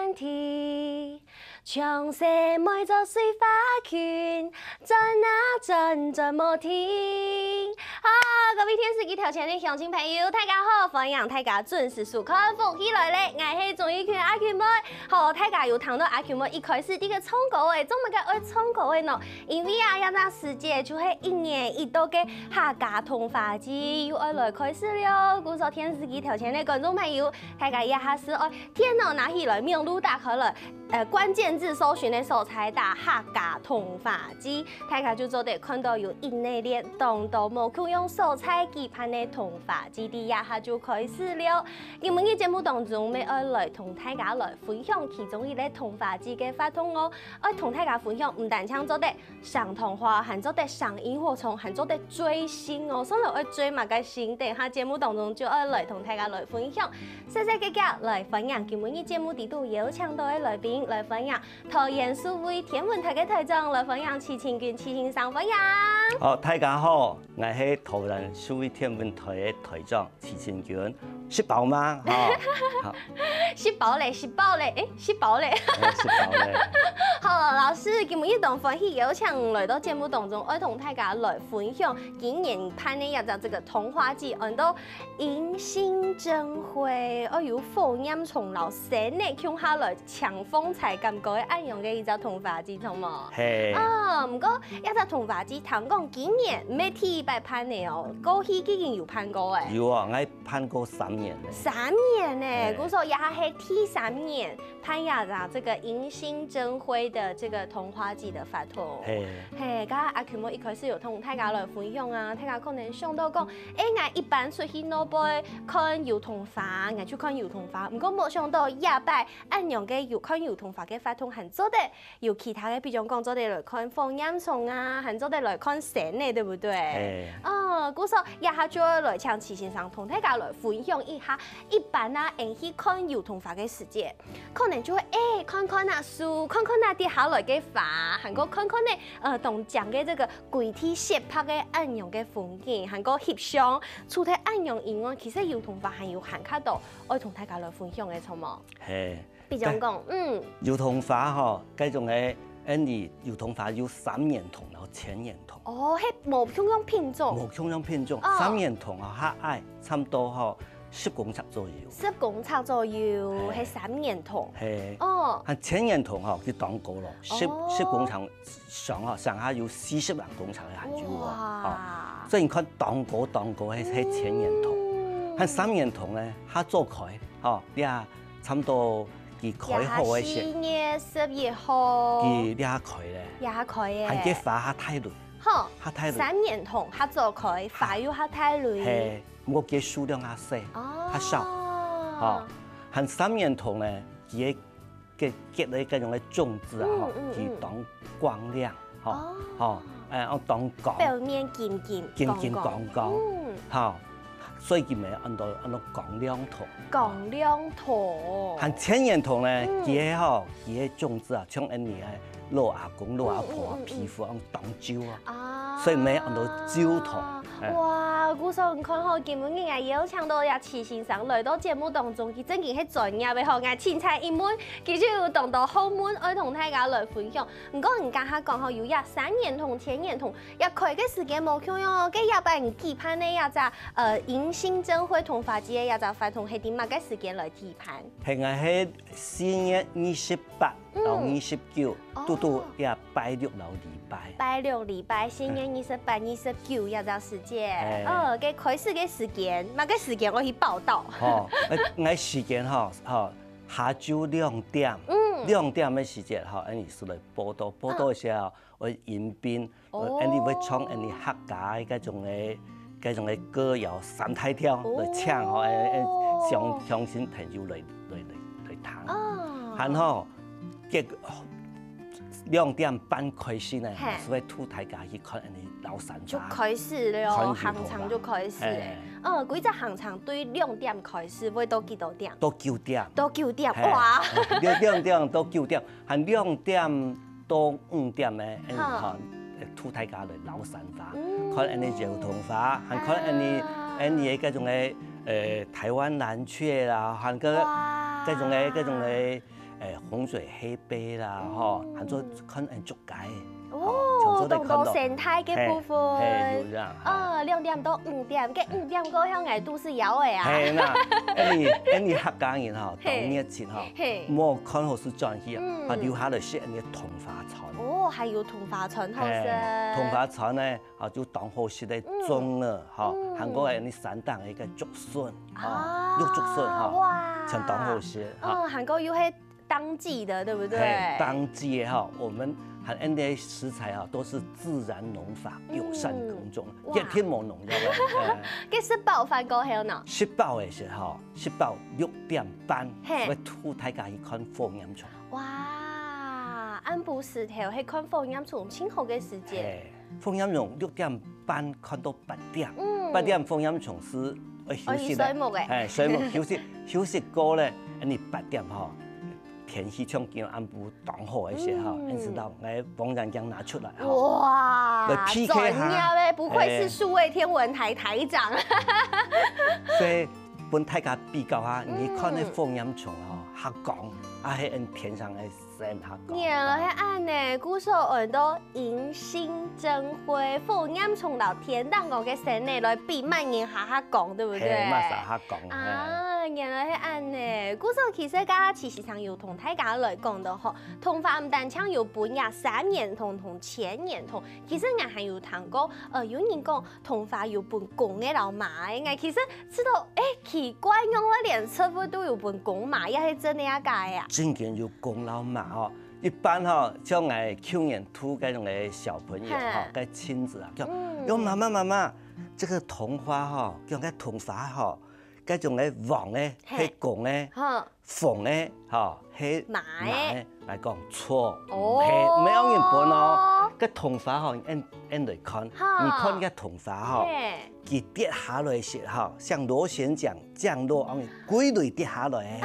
难题。强势每做水花裙，转转无停。好，各位天视机头前的乡亲朋友，大家好，欢迎大家准时收看福起来咧，我是钟义群阿群妹。好，大家有听到阿群妹一开始这个唱歌的，怎么个爱唱歌的呢？因为啊，这时节就是一年一度的客家童话季又要来开始了。故说天视机头前的观众朋友，大家也还是爱电脑拿起来，面录打开了。关键字搜寻的素材打客家童话季，大家就做得看到有一内列当到无可用素材举办的童话季底下下就开始了。今日的节目当中，我要来同大家来分享其中一个童话季的活动哦。要同大家分享，唔但唱做得上童话，还做得上萤火虫，还做得追星哦。所以要追嘛个星，等下节目当中就要来同大家来分享。细细个来分享今日的节目底度邀请到的来宾。来分享桃园数位天文台的台长来分享齐清君、齐先生分享。好，大家好，我是桃园数位天文台的台长齐清君。吃饱吗？好，吃饱嘞，吃饱嘞，吃饱嘞，吃饱嘞。好，老师，今日当欢喜邀请来到节目当中，要同大家来分享今年办的这个童话季，按到迎新灯会，有凤眼从老生呢向下来抢风采，感觉暗用的一只童话季，好冇？嘿。啊，不过一只童话季，听讲今年唔係第一擺辦的哦，過去已經有辦過誒。有啊，我辦過3年咧。3年呢，故說也係第3年辦呀，這個迎新燈會的這個童話季的發圖。嘿，剛阿權妹一開始有同大家來分享啊，大家可能想到講，我一般出去那邊看油桐花，我去看油桐花，不過冇想到下擺按樣嘅有看油桐花嘅發圖，還做得有其他嘅，比如講做得來看鳳眼蟲啊，還做得來看蛇呢，對不對？故說也下就來請齊先生同大家來分享一下，一般啊，去看油桐花嘅時節，可能就會看看那樹，看看那跌下來嘅花，還個看看呢同講嘅這個具體設拍嘅暗陽嘅風景，還個翕相。除咗暗陽以外，其實油桐花還有行卡度，我同大家來分享嘅，錯冇？係。比如講，油桐花嗬，嗰種嘅。油桐花有3眼桐，然後淺眼桐。哦，係無共樣品種。無共樣品種，3眼桐啊，較矮，差唔多10公尺左右。10公尺左右係3眼桐。係。哦。係淺眼桐嗬，叫當高咯，10公尺上下有40萬公尺嘅限住喎。哇！所以你看當高係淺眼桐，係3眼桐咧，它做開，嗬，你啊差唔多。開好嘅時，4月11號，佢也開咧，也開嘅，係啲花較太累，好，較太累3年同較做開，花又較太累，係，我嘅數量較細，較少，哦，係3年同咧，佢嘅結咧嗰種嘅種子啊，佢當光亮，哦，我當光，表面金光，好。所以佢咪按到光亮桐。光亮桐。含淺眼桐咧，佢嘅種子啊，像人哋嘅老阿公、老阿婆皮膚咁當蕉啊，所以咪按到蕉桐。哇！故說你看好今日嘅邀請到呀齊先生來到節目當中，佢真係係專業嘅，學藝青菜一門，佢就有當到後門愛同大家來分享。唔過人家下講好有呀3眼桐、淺眼桐，也開嘅時間冇強樣，嘅也擺唔期盼呢呀就迎新燈會童話季嘅也就發同係點乜嘅時間來期盼？係我係4月28到29，都也拜6到禮拜。拜6禮拜，4月28、29也就時間。嘅開始嘅時間，乜嘅時間我去報道。我時間下晝2點，2點嘅時間你出來報道嘅時候，我迎賓，你會唱你客家嗰種嘅歌謠三太跳來唱，相信朋友來聽。然後2點半開始呢，所以兔大家去看你老山茶。就開始了，行程就開始了。幾隻行程對2點開始，會到幾多點？到9點。到9點，哇！2點到9點，係2點到5點咧，看兔大家嚟老山花，看你油桐花，還看你嗰種嘅台灣藍鵲啦，還個嗰種嘅。洪水黑鳖啦，吼，喊做看足界。哦，动到生态嘅部分，就这样。2点到5点，嘅5點過向都是有嘅啊。係啦，你客家人吼，當熱情吼，莫看好是轉去啊，留下來是你桐花船。哦，還有桐花船，好嘅。桐花船呢，就當好是嚟種啦，吼，韓國係你山東嘅一個竹筍，玉竹筍哈，像當好是。韓國有係當季的，對不對？當季嘅哈，我們。和 NDA 食材啊，都是自然農法，友善耕種，一天冇農藥嘅。佢食飽飯過後呢？食飽嘅時候，食飽6點半，我吐大家去看鳳眼蟲。哇！按部時頭去看鳳眼蟲，清好嘅時間。鳳眼蟲6點半看到8點，8點鳳眼蟲是休息嘅，水木休息過咧，你8點哈。天氣像叫按部當好嘅時候，你知道，來王仁江拿出來，哇，來 PK 下，不愧是數位天文台台長。所以本大家比較下，你看那鳳眼蟲嚇講，喺天上嘅神嚇講。原來係按呢，古時候人都迎新爭輝，鳳眼蟲到天當講嘅神呢來比萬人嚇講，對不對？係，馬上嚇講。原來係按呢，古時候其實家事實上有同大家來講的吼，桐花唔但唱有本呀3年同千年同，其實我還有談過，有人講桐花有本公嘅老馬，我其實知道，奇怪，我連車夫都有本公馬，也係真的呀假呀？真嘅有公老馬哦，一般吼，像我去年圖嗰種嘅小朋友吼，嘅親子啊，講，喲媽媽，這個桐花吼，叫個桐花吼。嗰種嘅黃咧，係公咧，鳳咧，嚇係馬咧嚟講錯，係唔係有人本哦？個桐花嗬，按嚟看，你看個桐花嗬，佢跌下來時嗬，像螺旋槳降落，咁規律跌下來，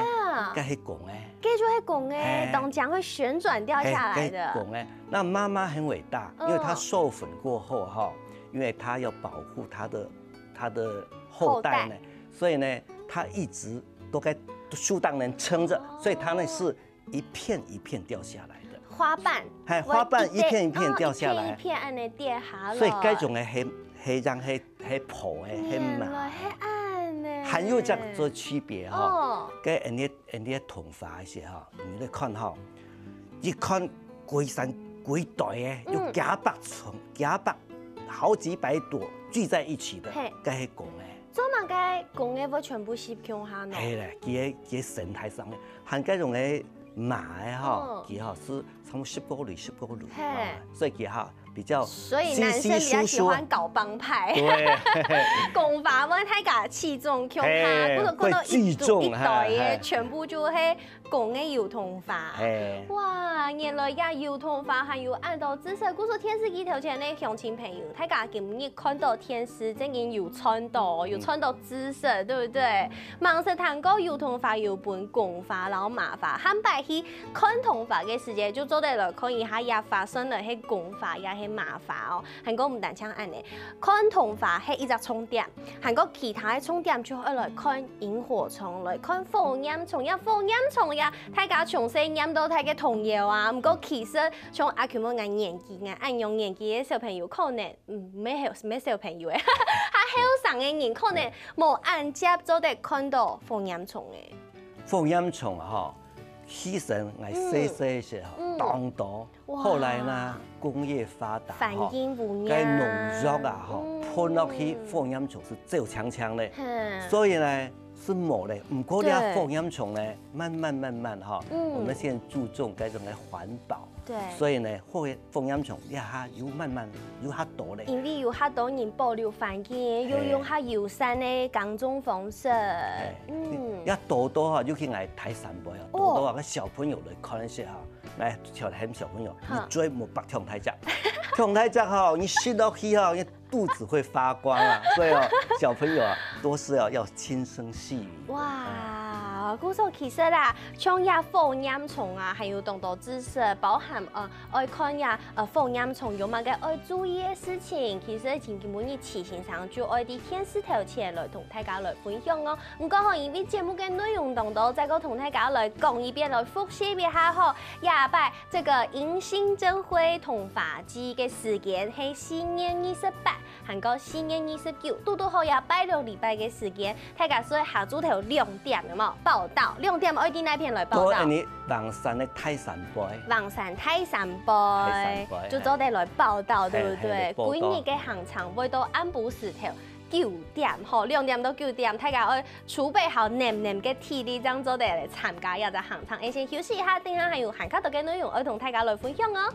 嗰係公咧，嗰就係公咧，當槳會旋轉掉下來的。公咧，那媽媽很偉大，因為她授粉過後哈，因為她要保護她的後代呢。所以呢，它一直都在樹當能撐着，所以它呢是一片一片掉下來的花瓣，花瓣一片一片掉下來，一片按你跌下來。所以該種嘅係讓係蒲嘅係麻，還有這個區別哈。跟人哋桐花嘅時候，你哋看哈，一看規山規袋嘅，有幾百好幾百朵聚在一起的，該係公嘅。做乜嘅公嘅會全部攝強下呢？係咧，佢生態上嘅，含嗰種嘅馬嘅嗬，佢嗬是差唔多10個女，所以佢嗬比較。所以男生比較喜歡搞幫派。對，公花們太架氣重強下，嗰度一袋嘅全部就係公嘅油桐花。哇，原來呀油桐花還有按到紫色，古說電視機頭前嘅鄉親朋友，大家今日看到電視真係有穿到紫色，對不對？盲食談過油桐花有本公花，然後麻花，喊白去看桐花嘅時間就做得來看一下也發生了係公花也係麻花哦。韓國唔單唱按呢，看桐花係一隻重點，韓國其他嘅重點就係來看螢火蟲，來看鳳眼蟲呀，大家從細念到大嘅童謠啊。唔過其實從阿佢們嘅年紀啊，按用年紀嘅小朋友可能咩小朋友嘅，他後生嘅人可能冇按接做得看到鳳眼蟲嘅。鳳眼蟲嗬，起身係細嘅時候當多，後來呢工業發達，反應唔一樣，該農藥啊嗬噴落去，鳳眼蟲是最強嘅，所以呢。是冇嘞，唔過呢鳳眼蟲呢，慢慢哈，我們現在注重嗰種嘅環保，對，所以呢，鳳眼蟲一下又慢慢又較多嘞，因為有較多人保留環境，又用較友善嘅耕種方式，一多哈，尤其係睇散步啊，多啊，個小朋友嚟看一下哈，嚟條睇小朋友，你最冇白條睇只，條睇只哈，你吸落去哈，你肚子會發光啊，所以哦，小朋友啊，都是要輕聲細語。哇！哦，故說其實啦，像呀腐染蟲啊，還有當到知識，包含愛看呀腐染蟲有乜嘅愛注意嘅事情，其實前幾每日提醒上就愛啲電視頭前來同大家來分享哦。唔過可以俾節目嘅內容當到，再個同大家來講一遍來複習一下吼。下擺這個迎新正會同化祭嘅時間係4月28，還有4月29，嘟嘟好呀拜6禮拜嘅時間，大家所以下晝頭2點有冇報道？2點愛啲那片來報道。多你黃山的泰山杯。黃山泰山杯，就早啲來報道，對不對？每日嘅行程會到安補時頭9點，吼2點到9點，大家要儲備好黏嘅體力，這樣早啲嚟參加一隻行程。先休息一下，等下還有韓卡度嘅內容，要同大家來分享哦。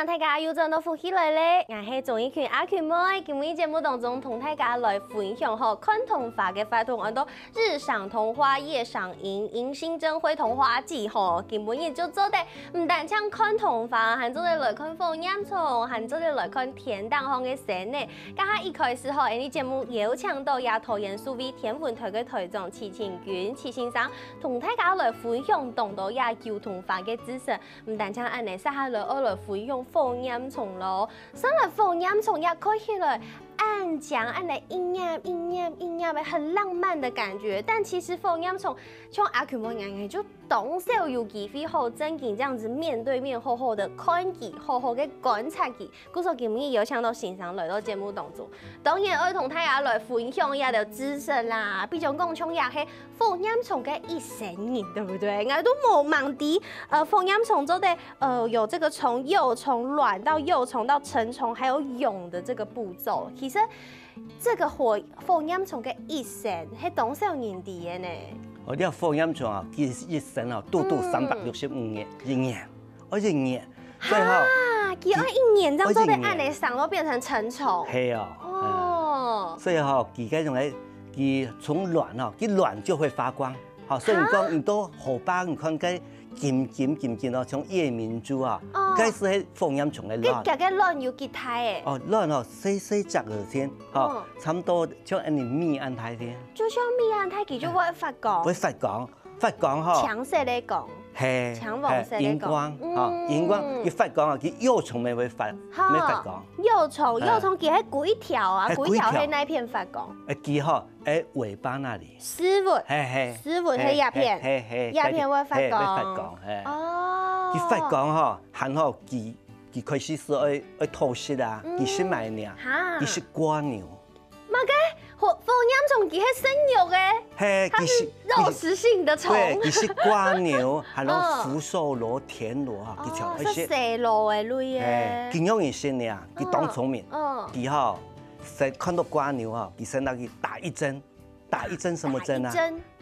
大家又真到福起來咧，我係綜藝圈阿權妹，今日節目當中同大家來分享吼看童話嘅法通，按到日賞童話夜賞櫻，迎新正會童話季吼，今日就做得唔單止看童話，還做得來看腐染蟲，還做得來看天堂行嘅神呢。家下一開始吼，呢節目邀請到亞投研數位天文台嘅台長齊清君齊先生，同大家來分享當到亞舊童話嘅知識，唔單止按呢，接下來我來分享腐染蟲咯，上來腐染蟲也可以來按講按來音樂，很浪漫的感覺。但其實腐染蟲像阿權妹眼就當小有機會好正經這樣子面對面好好的看佢，好好嘅觀察佢。故說今日有請到先生來到節目當中，當然會同大家來分享一下的知識啦。比如講像也係腐染蟲嘅一生人，對不對？我都冇忘記腐染蟲做的有這個從幼蟲卵到幼蟲到成蟲，還有蛹的這個步驟。其實這個腐染蟲嘅一生係多少年嘅呢？我啲腐染蟲啊，佢一生啊，度365年，1年，而且1年，最後佢要1年，這樣做得按嚟上都變成成蟲。係啊，哦，所以吼，佢嗰種咧，佢從卵啊，佢卵就會發光，好，所以講你都好巴，你看嗰金哦，像夜明珠啊，嗰是喺腐染蟲嘅卵。佢嘅卵有幾大嘅？哦，卵哦，細隻嘅先，哦，差唔多像你蜜鵪鶉啲。就像蜜鵪鶉，佢就會發光。會發光嗬。強勢嚟講。係。強黃色嚟講。熒光，熒光，佢發光啊！佢幼蟲咪會發光。幼蟲佢喺幾條啊？幾條喺那片發光？佢嗬喺尾巴那裡。絲襪。絲襪喺葉片。葉片會發光。哦。佢發光嗬，還好佢開始是愛吐絲啊，佢是咩呢？佢是蝸牛。乜嘅？腐染蟲佢係生肉嘅，它是肉食性的蟲。對，佢是蝸牛，還有福壽螺、田螺啊，佢全係蛇螺嘅類嘅。佢容易生嘅，佢當聰明。佢嗬，實看到蝸牛啊，佢先拿佢打一針什麼針啊？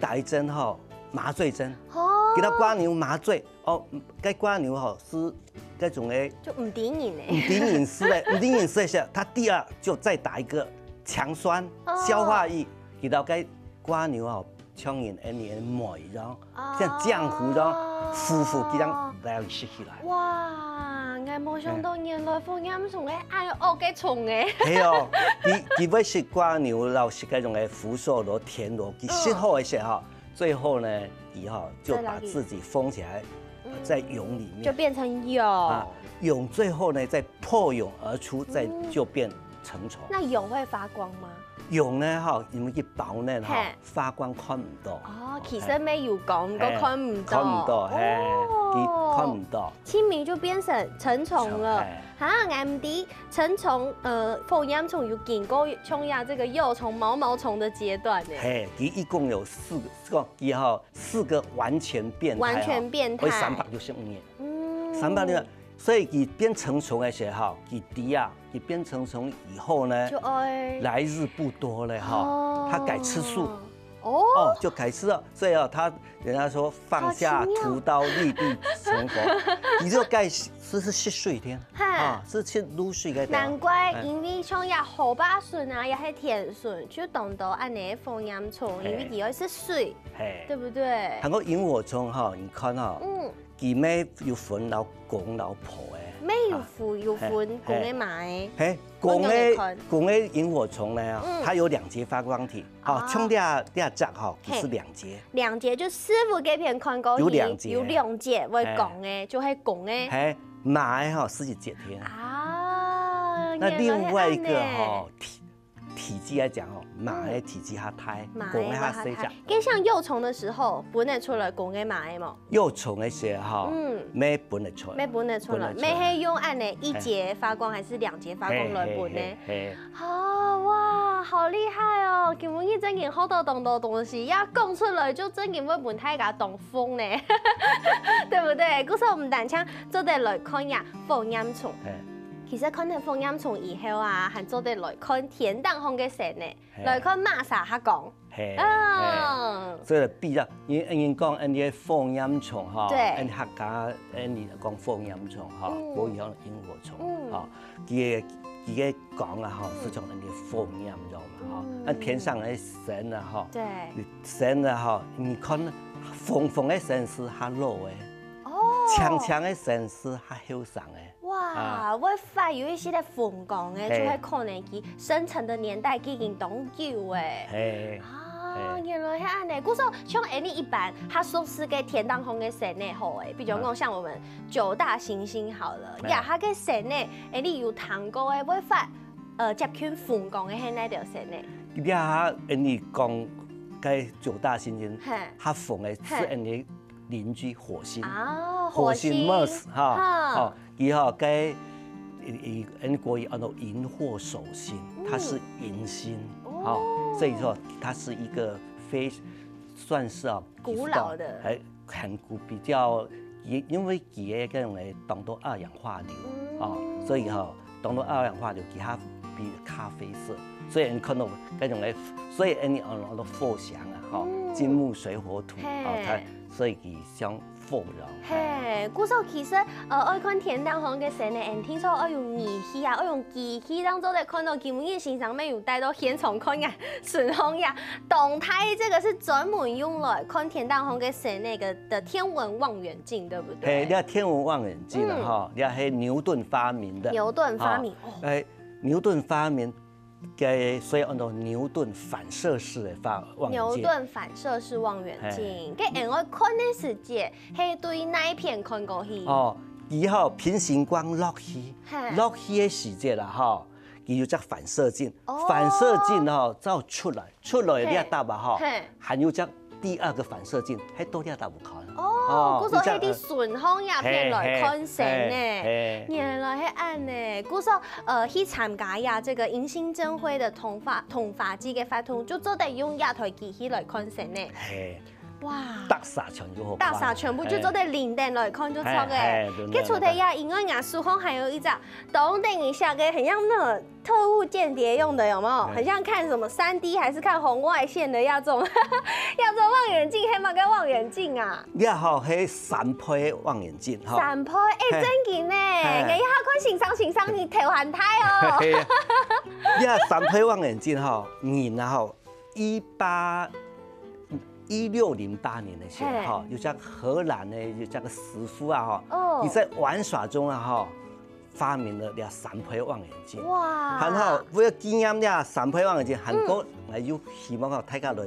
打一針嗬，麻醉針。給到蝸牛麻醉，哦，嗰蝸牛嗬是嗰種嘅，就唔點癮嘅。唔點癮式嘅時候，它第二就再打一個。強酸消化液，給到cái蝸牛啊，像人嘅梅咁，像漿糊咁，糊佢樣嚟食起來。哇！我冇想到原來腐染蟲嘅愛惡嘅蟲嘅。係哦，佢會食蝸牛，然後食嗰種嘅福壽螺、田螺，佢食好嘅時候，最後呢，佢哈就把自己封起來，在蛹裡面，就變成蛹。蛹最後呢，再破蛹而出，再就變成蟲。那蛹會發光嗎？蛹呢，哈，因為佢薄呢，哈，發光看唔到。哦，其實沒有光，都看唔到。看唔到，佢看唔到。清明就變成蟲了。哈，我唔知成蟲，腐染蟲有經過像呀這個幼蟲、毛蟲的階段呢。嘿，佢一共有4個完全變態。完全變態。會365年。365。所以佢變成蟲嘅時候，佢變成蟲以後呢，來日不多了哈，它改吃素。哦，就开始了。所以人家说放下屠刀，立地成佛，你就该是10岁天是去入水个。难怪因为像呀河巴笋啊，也系甜笋，就懂得按呢放烟虫，因为伊是水，对不对？还有萤火虫你看佢咩要分老公老婆咩要分公嘅买？公嘅萤火虫呢，它有2节发光体，冲两只是2节。2节就师傅给片看过，有2节会公嘅，就系公嘅。马是1节天啊。那另外一个体积来讲马的体积它大，公的它小只。跟像幼虫的时候，分得出来公的马的嘛？幼虫那些没分得出来，没分得出来，没系用按呢1节发光还是2节发光来分呢？哇，好厉害哦！根本伊真件好多东西，要讲出来就真件会分太个动风呢，对不对？故说我们单枪做得来看呀，放烟虫。其實看到放煙蟲以後啊，還做得來看天當空嘅神呢，來看馬莎哈講。所以比較，因講啲放煙蟲對，客家講放煙蟲我以後螢火蟲佢嘅講是從啲放煙蟲嘛天上嘅神對，神你看風嘅神是較弱嘅，強嘅神是較囂張嘅。哇！我發有一些咧鳳降嘅，就係可能佢生成的年代已經都有誒。原來係安尼。故說像你一般，他說是個天當空嘅神呢好誒，比如講像我們9大行星好了，呀，他個神呢，你有聽過誒？我發接近鳳降嘅係哪條神呢？你啊，你講嘅9大行星，他鳳嘅是你鄰居火星。火星 Mars 以後該國語螢火守星，它是銀星，所以說它是一個算是古老的，很古比較，因為佢嘅種嚟當到二氧化硫，所以當到二氧化硫，它比咖啡色，所以你看到嗰種嚟，所以你都火象金木水火土所以佢像火壤。故說其實愛看天當空嘅神呢，聽說愛用儀器啊，愛用機器當做嚟看到基本嘅欣賞咩有帶到現場看呀、順風呀。動態這個是專門用來看天當空嘅神那個的天文望遠鏡，對不對？你天文望遠鏡你係牛頓發明的。牛頓發明牛頓發明。所以按照牛頓反射式的望遠鏡。牛頓反射式望遠鏡，佢我看的時節係對哪一片看過去？以後平行光落去的時節啦，佢有隻反射鏡，反射鏡就出來你答吧還有隻第2個反射鏡，係多啲答唔看。故說係啲順風也片來看神呢，原來係安呢。故說去參加呀，這個迎新燈會的同法機嘅發通，就做得用一台機器來看神呢。哇！大廈全部好，大廈全部就做得連電來看就錯嘅。跟除題呀，因為呀，書空還有一隻懂等一下嘅，很像那個特務間諜用的，有沒有？很像看什麼3D 還是看紅外線的要種望遠鏡，係乜嘅望遠鏡啊？你係3倍望遠鏡3倍真勁呢！你一下看欣賞你頭還睇哦。你3倍望遠鏡1608年的時候，有隻荷蘭的有隻個師傅你在玩耍中發明了3倍望遠鏡。哇！然後為了紀念3倍望遠鏡，韓國有希望大家來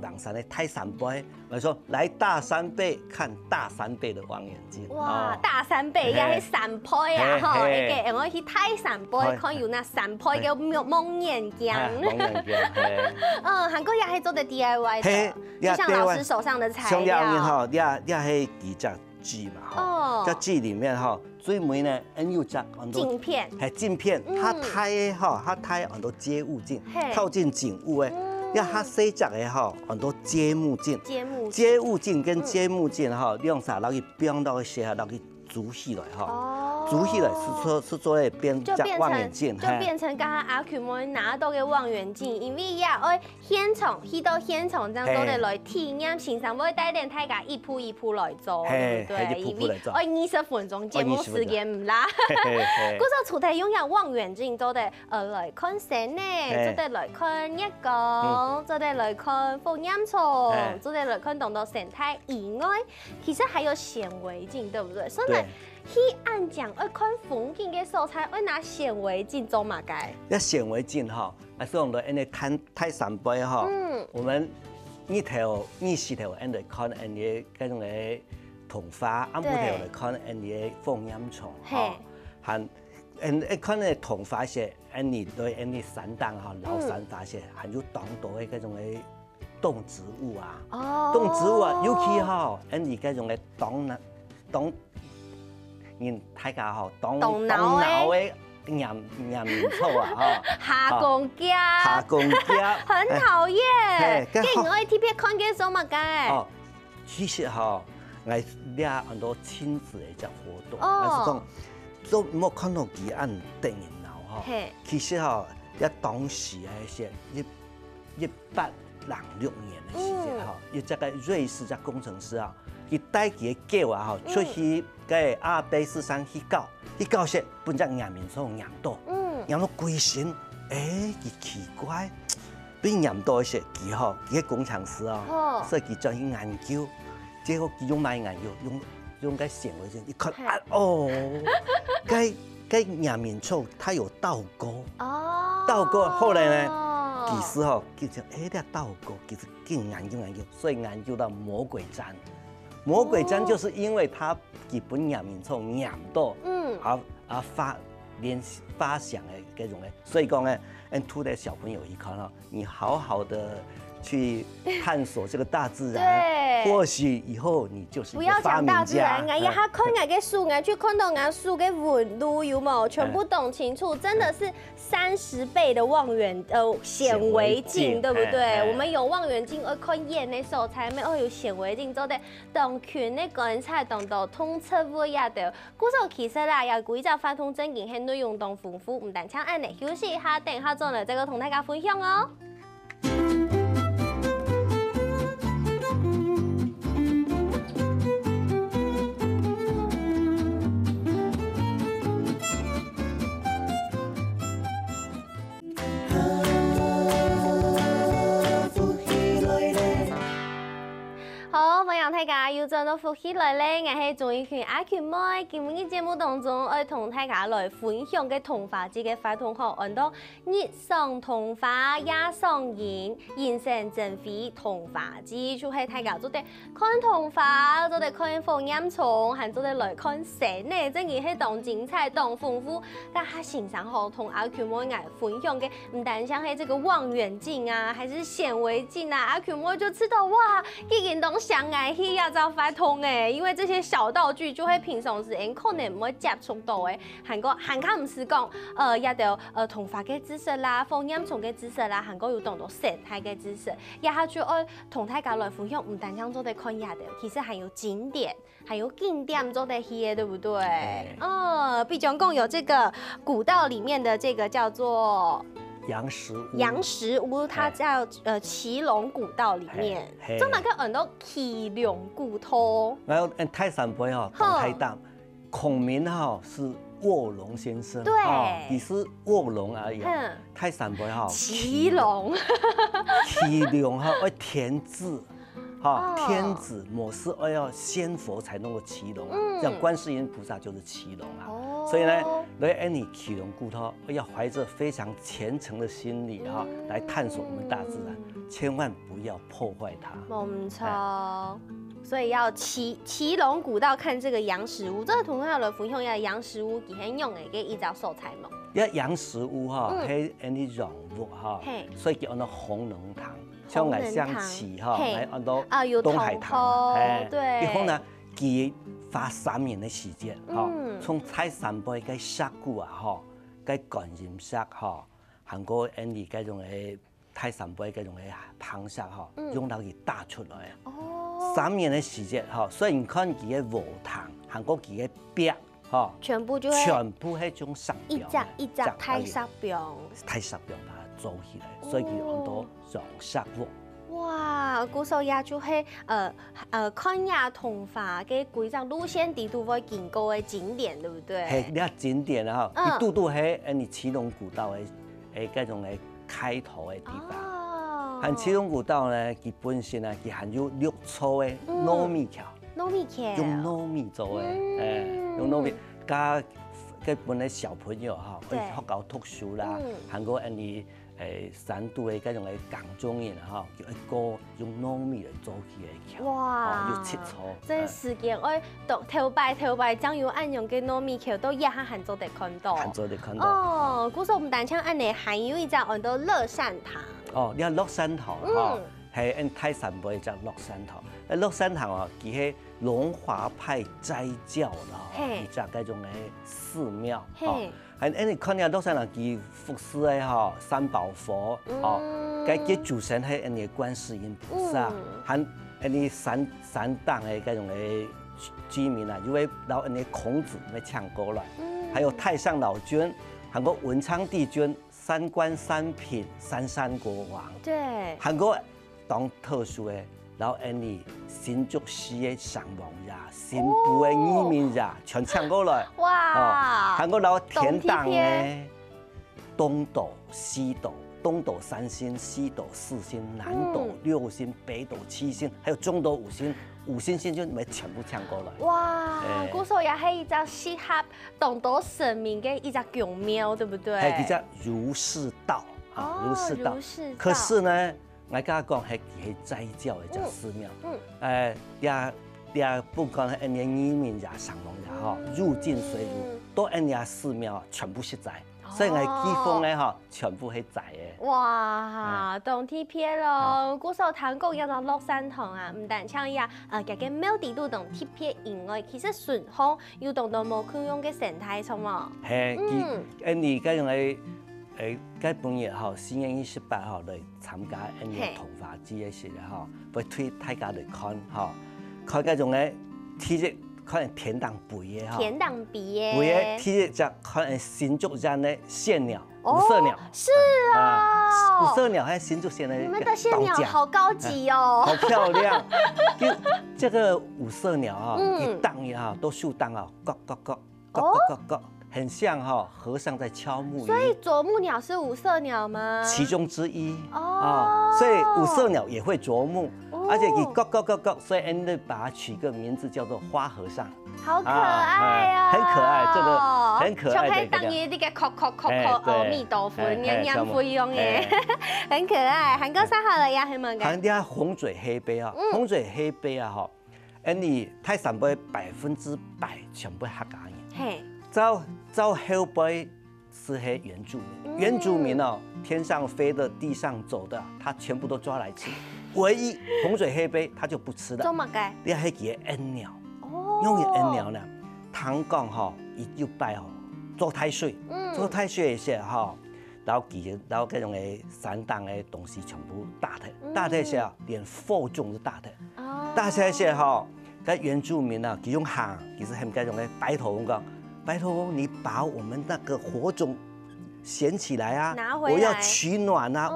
網上來睇3倍，我說來大3倍看大3倍的望遠鏡。哇！大3倍也係3倍啊！我去睇3倍，看有那3倍嘅望遠鏡。望遠鏡，韓國也係做的 DIY 的，就像老師手上的材料。你係幾隻紙嘛？這紙裡面最尾呢，有隻鏡片，鏡片，它睇很多接物鏡，靠近景物誒。它細隻嘅很多接物鏡，接物鏡跟接物鏡你用啥攞去綁到一些，攞去組起來煮起来是做那边加望远镜，就变成刚刚阿 Q 妹拿到的望远镜，因为要爱现场去到现场，这样做的来体验，平常会带点大家一步一步来做，对不对？因为爱20分钟节目时间唔拉。嗰個除咗擁有望遠鏡，做哋來看山呢，做哋來看日光，做哋來看風音蟲，做哋來看動到生態以外，其實還有顯微鏡，對不對？所以去按講愛看風景嘅素材，愛拿顯微鏡做乜嘅？那顯微鏡哈，所以我哋睇泰山杯哈，我們日時頭看嗰種嘅桐花，暗晡頭嚟看嘅風音蟲，含看那桐花些，對山當哈老山花些，含有當到嘅嗰種嘅動植物啊，動植物啊，尤其哈，嗰種嘅當人大家吼當腦嘅岩棉草啊，哈，下公家，很討厭，竟然愛特別看嘅什麼嘅？哦，其實哈，我倆很多親子嘅一個活動，我是講。都冇看到幾按電影腦哈，其實哈，一當時係些1806年嘅時節哈，一個瑞士隻工程師啊，佢帶佢嘅狗啊哈，出去喺阿爾卑斯山去搞些本隻岩棉草岩到規身，佢奇怪，俾岩到些佢嗬，佢工程師啊，所以佢就去研究，結果佢用咩研究？用個顯微鏡一看，該岩棉草它有倒鈎，倒鈎後來呢，其實吼，叫做這倒鈎其實更研究，所以研究到魔鬼氈。魔鬼氈就是因為它基本岩棉草岩到，而發想的這種的，所以講呢，圖的小朋友一看哦，你好好的去探索這個大自然，或許以後你就是一個發明家。不要講大自然，我看我嘅樹，我去看到我樹嘅紋路有冇全部懂清楚，真的是30倍的顯微鏡，對不對？我們有望遠鏡，看遠的素材，咪有顯微鏡做的動群的觀察，動到通徹會也得。故實其實啦，要幾隻發通正經係內容當豐富，唔但請按嚟休息一下，等一下再嚟再個同大家分享哦。大家又轉到福起來咧，我係鍾意群阿群妹，今日嘅節目當中，我同大家來分享嘅桐花節嘅發通學，按到日賞桐花，夜賞螢，人生真非桐花節，就係大家做啲看桐花，做啲看風音蟲，還做啲來看山呢，真係係當精彩、當豐富。但係欣賞好同阿群妹嚟分享嘅，唔單像係這個望遠鏡啊，還是顯微鏡啊，阿群妹就知道哇，竟然當相愛去。要找發通誒，因為這些小道具就會平常時可能唔會接觸到誒，韓國唔是講也到桐花嘅知識啦，風音蟲嘅知識啦，韓國有當到生態嘅知識，也下就愛同大家來分享，唔單止做得看也到，其實還有景點，還有景點做得去嘅，對不對？比如講有這個古道裡面的這個叫做。楊石屋，它叫奇龍古道裡面，專門去按到奇龍古道。然後泰山杯哈，太大，孔明哈是臥龍先生，對，你是臥龍而已。泰山杯哈，奇龍，奇龍哈，要天子，哈，天子末世要仙佛才能夠騎龍啊，像觀世音菩薩就是騎龍啊。所以呢，來你奇龍古道，要懷着非常虔誠的心理哈，來探索我們大自然，千萬不要破壞它。冇錯，所以要奇龍古道看這個楊石屋，這個同樣來分享一下楊石屋，佢係用嘅一隻素材嘛。一楊石屋哈，係啲絨木哈，所以叫按到紅龍塘，像我象棋哈，嚟按到東海棠，對，然後呢，佢花3年的時間，從泰山杯嘅石鼓啊，嘅觀音石韓國嗰種嘅泰山杯嗰種嘅螃蟹用到佢打出來，3年的時間，所以你看佢嘅禾塘，韓國佢嘅壁哈，全部就全部迄种石一标，一只太石标，太石标把它做起来，所以叫很多融石屋。哇，古时候也就係看牙同化嘅幾隻路線地圖會經過嘅景點，對不對？係你景點啊，哈，一度喺你奇龍古道嘅嗰種嘅開頭嘅地方。含奇龍古道呢，佢本身啊，佢含有綠草嘅糯米橋。糯米橋。用糯米做嘅，用糯米加嗰本嘅小朋友哈，去學校讀書啦，含過你。山度嘅嗰種嘅港中人哈，叫一個用糯米嚟做起嘅橋，哇，要切磋。這時間我頭擺將有按用嘅糯米橋都一下很早地看到。很早地看到。哦，古時候唔單止按呢，還有一隻按到樂山堂。哦，你話樂山堂哈，係按泰山杯一隻樂山堂。樂山堂啊，佢係龍華派齋教嘅，一隻嗰種嘅寺廟。你看下樂山堂佢服侍嘅哈三寶佛，哦，佢主神係你觀世音菩薩，含你三黨嘅嗰種嘅居民啊，因為然後你孔子咪搶過來，還有太上老君，還有文昌帝君、三官三品、三國王，對，還有當特殊嘅。然後你新竹市嘅上王呀，新埔嘅移民呀，全搶過來。哇！還有然後天堂嘅東斗、西斗，東斗3星，西斗4星，南斗6星，北斗7星，還有中斗5星，5星星就咪全部搶過來。哇！古時候也係一隻適合當到神明嘅一隻宮廟，對不對？係一隻儒釋道啊，儒釋道。可是呢？我家講係齋教嘅隻寺廟，也不管係你移民呀、上龍呀，哈，入境隨俗，都人家寺廟全部係齋，所以我基本咧哈，全部係齋嘅。哇，當貼片咯，古時候談過一個樂山堂啊，唔但唱呀，個廟地都當貼片以外，其實順康要當到冇區用嘅生態錯嘛。係，你嗰種係。嗰本日哈4月28號嚟參加一年同化節嘅時候哈，會推大家嚟看哈，看嗰種嘅體育，看田當肥嘅哈，田當肥嘅，肥嘅體育就看新竹人嘅線鳥，五色鳥。是啊，五色鳥係新竹縣嘅。你們的線鳥好高級哦，好漂亮。就這個五色鳥啊，一盪也好，都樹盪啊，咯。很像哈和尚在敲木魚，所以啄木鳥是五色鳥嗎？其中之一哦，所以五色鳥也會啄木，而且佢咯，所以人哋把它取個名字叫做花和尚，好可愛啊，很可愛，這個很可愛的。就係等於呢個阿彌陀佛娘娘配用嘅，很可愛。韓國三號嚟呀，係咪？韓啲紅嘴黑鵯啊，紅嘴黑鵯啊，嗬，你泰山杯100%全部客家人。到後輩是黑原住民，原住民哦，天上飛的、地上走的，他全部都抓來吃。唯一紅嘴黑鵯，他就不吃的。做乜嘅？你係叫恩鳥，用嘅恩鳥呢？唐講哈，要拜哈，做太歲，做太歲嘅時候，然後嗰種嘅三當嘅東西全部打退，打退時候連佛種都打退，打退時候，嗰原住民啊，佢用行，其實係嗰種嘅白頭講。拜託你把我們那個火種銜起來啊！我要取暖啊！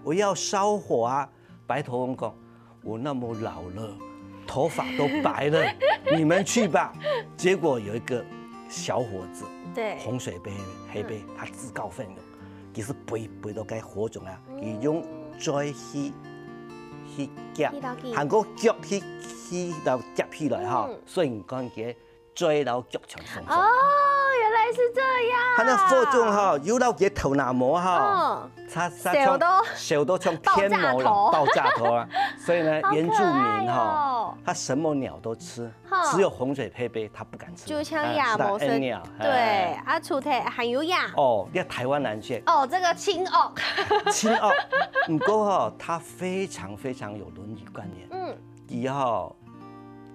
我要燒火啊！白頭翁講：我那麼老了，頭髮都白了，你們去吧。結果有一個小伙子，紅水杯黑杯，他自告奮勇，其實背到個火種啊，佢用嘴去夾，韓國腳去到夾起來哈，所以講嘅。追到腳長鬆鬆。哦，原來是這樣。他那火種哈，有到佢頭那膜哈，小到像天魔了，爆炸頭啊！所以呢，原住民哈，他什麼鳥都吃，只有紅嘴黑鵯他不敢吃。就像亞摩生鳥，對，啊，出體還有亞。哦，你台灣南雀。哦，這個青鷗。青鷗，不過哈，他非常非常有倫理觀念。以後。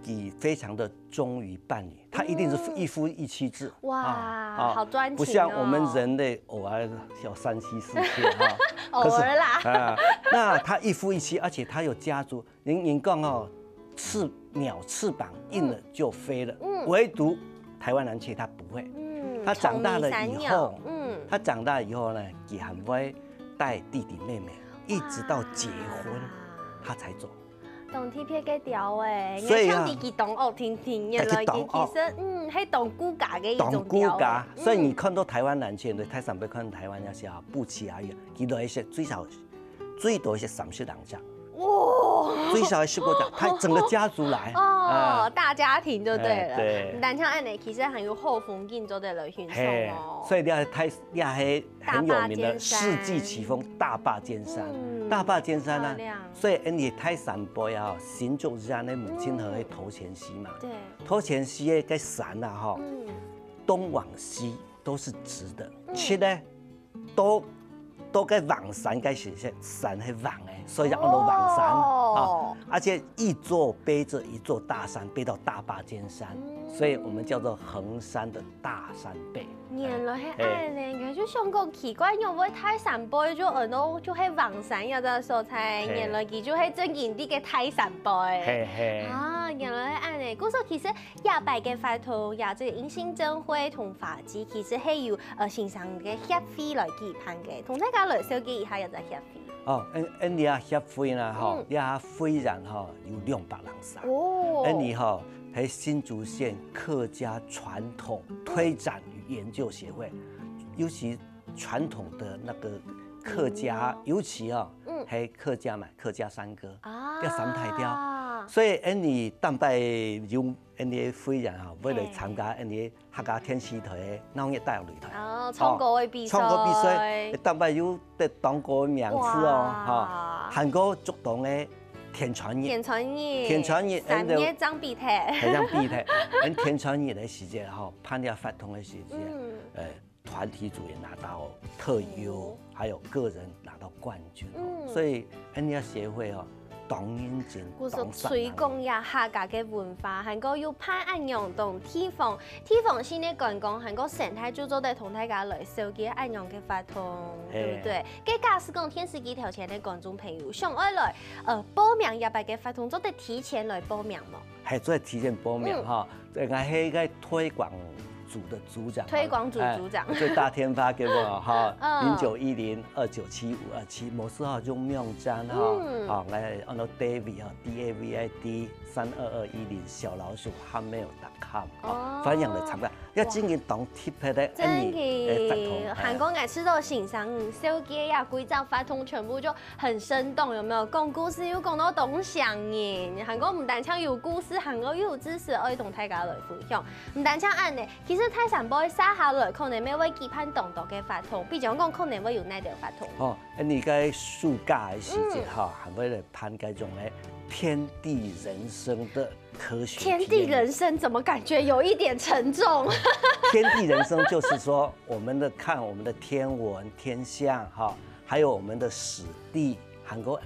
你非常的忠於伴侶，他一定是一夫一妻制。哇，好專情哦！不像我們人類偶爾有3妻4妾哈，偶爾啦。那他一夫一妻，而且他有家族。您講哦，鳥翅膀硬了就飛了，唯獨台湾蓝雀它不会，它长大了以后，它长大以后呢，也还会带弟弟妹妹，一直到结婚，它才走。懂体片嘅调诶，所以啊，你懂哦，听听，原来其实系懂骨架嘅一种懂骨架，所以你看到台湾蓝雀，对泰山杯看到台湾那些啊，布奇啊，佢都係最多係30人隻。哇！最少10個隻，他整個家族來哦，大家庭就對了。對。但像安尼，其實很有後風景做得來享受哦。所以你係很有名的世紀奇峰大霸尖山。大霸尖山呢，所以你泰山杯啊，新竹山的母親河的頭前溪嘛。對。頭前溪的個山啊，哈，東往西都是直的，其實呢都個望山個是山係望的。所以叫望山啊，而且一座背着一座大山，背到大霸尖山，所以我们叫做衡山的大山背。原来係安尼，就想講奇怪，因為泰山杯就很多就係望山有個所在，原來佢就係正經啲嘅泰山杯。啊，原來係安尼。故說其實亞白嘅法通，亞這個迎新燈會同法旨，其實係由線上嘅協會來舉辦嘅，同大家來小結一下有隻協會。哦，你啊協會啦，吼，你啊會員吼有200人上。哦。你吼喺新竹縣客家傳統推展與研究協會，尤其傳統的那個客家，尤其啊，喺客家嘛，客家山歌，叫三太雕。所以你當拜用你會員吼，為來參加你客家天獅台農業大擂台。哦，唱歌嘅比賽。唱歌比賽，當拜有得當過名次哦，哈。韓國竹東嘅田傳業。田傳業。3月張比賽。係張比賽，田傳業嘅時節吼，攀了法通嘅時節，團體組也拿到特優，還有個人拿到冠軍。所以你協會哦。故說推廣呀客家嘅文化，韓國要攀安陽同地方先咧講講韓國生態就做得同大家來收集安陽嘅法通，對不對？嘅假使講電視機頭前嘅觀眾朋友想愛來報名亞白嘅法通，做得提前來報名冇？係做得提前報名哈，我係個推廣組的組長，推廣組組長，最大天發給我哈0910297527，某時候用名單哈，好來按照 David 哈 DAVID 32210小老鼠 hotmail.com， 歡迎來參加。要經營當 tip 的，真嘅，韓國愛吃到欣賞小雞呀，規則法通全部就很生動，有沒有？講故事又講到東鄉嘅，韓國唔單唱有故事，韓國又有知識可以同大家來分享。唔單唱按呢，其實泰山杯撒下來，可能咩會期盼當道嘅法通，比如講可能會有哪條法通。哦，你個暑假嘅時節哈，還會來攀嗰種咧天地人生的科學。天地人生怎麼感覺有一點沉重？天地人生就是說，我們的天文天象哈，還有我們的史地，韓國的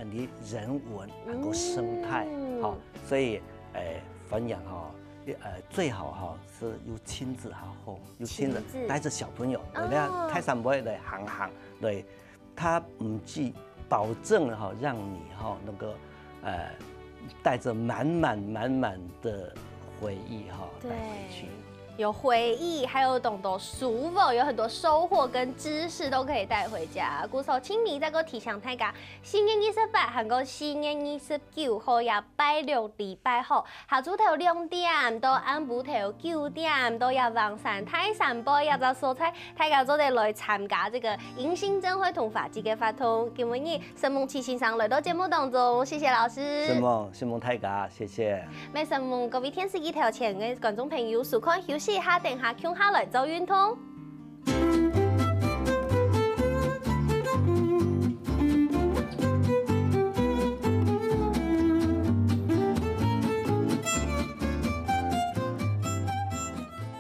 人文，韓國生態，哈，所以分享哈，最好哈是有親子好，有親子帶着小朋友，嚟泰山杯來行，對，他唔止保證哈，讓你哈那個帶着滿滿的回憶哈帶回去。有回憶，還有懂得舒服，有很多收穫跟知識都可以帶回家。故說請你再個提醒大家，4月28韓國4月29號也拜6禮拜後，下晝頭2點到暗晡頭9點都要望山泰山杯也就所在，大家都得來參加這個迎新燈會同法旨嘅法通。今日沈夢琪先生來到節目當中，謝謝老師。沈夢大家，謝謝。咩沈夢各位電視機頭前嘅觀眾朋友，收看休息。下等下，共下來做運動。